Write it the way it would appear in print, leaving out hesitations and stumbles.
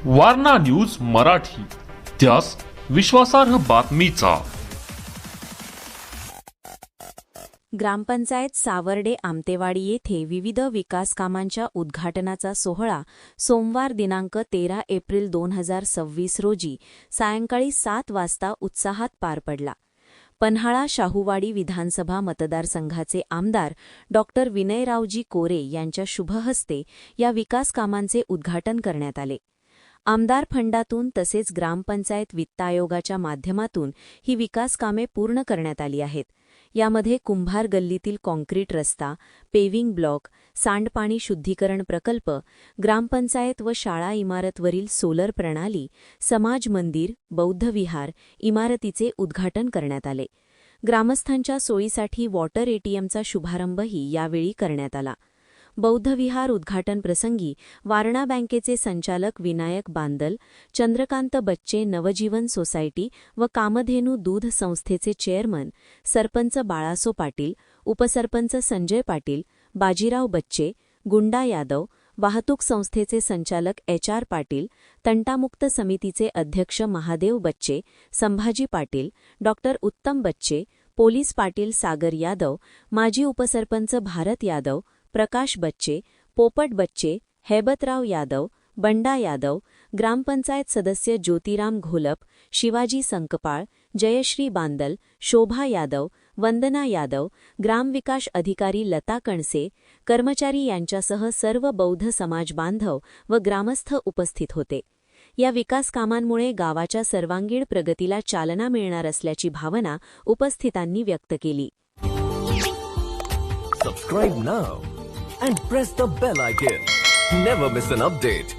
Warna news Marathi, त्यास विश्वासार्ह बातमीचा। ग्रामपंचायत सावर्डे आमतेवाडी येथे विविध विकास कामांच्या उद्घाटनाचा सोहळा सोमवार दिनांक 13 एप्रिल 2026 रोजी सायंकाळी 7 वाजता उत्साहात पार पडला। पन्हाळा शाहूवाडी विधानसभा मतदारसंघाचे आमदार डॉक्टर विनयरावजी कोरे यांच्या शुभहस्ते या विकास कामांचे उद्घाटन करण्यात आले। आमदार फंडातून तसेच ग्रामपंचायत वित्त आयोगाच्या माध्यमातून ही विकास कामे पूर्ण करण्यात आली आहेत। यामध्ये कुंभार गल्लीतील कॉन्क्रीट रस्ता, पेव्हिंग ब्लॉक, सांडपाणी शुद्धीकरण प्रकल्प, ग्रामपंचायत व शाळा इमारतवरील सोलर प्रणाली, समाज मंदिर, बौद्ध विहार इमारतीचे उद्घाटन करण्यात आले। ग्रामस्थांच्या सोयीसाठी वॉटर एटीएमचा शुभारंभही यावेळी करण्यात आला। बौद्ध विहार उद्घाटन प्रसंगी वारणा बँकेचे संचालक विनायक बांदल, चंद्रकांत बच्चे नवजीवन सोसायटी व कामधेनू दूध संस्थेचे चेअरमन सरपंच बाळासो पाटील, उपसरपंच संजय पाटील, बाजीराव बच्चे, गुंडा यादव, वाहतूक संस्थेचे संचालक HR पाटील, तंटामुक्त समितीचे अध्यक्ष महादेव बच्चे, संभाजी पाटील, डॉक्टर उत्तम बच्चे, पोलीस पाटील सागर यादव, माजी उपसरपंच भारत यादव, प्रकाश बच्चे, पोपट बच्चे, हैबतराव यादव, बंडा यादव, ग्रामपंचायत सदस्य ज्योतिराम घोलप, शिवाजी संकपाळ, जयश्री बांदल, शोभा यादव, वंदना यादव, ग्रामविकास अधिकारी लता कणसे, कर्मचारी यांच्यासह सर्व बौद्ध समाज बांधव व ग्रामस्थ उपस्थित होते। या विकास कामांमुळे गावाच्या सर्वांगीण प्रगतीला चालना मिळणार असल्याची भावना उपस्थितांनी व्यक्त केली। Subscribe now and press the bell icon. Never miss an update.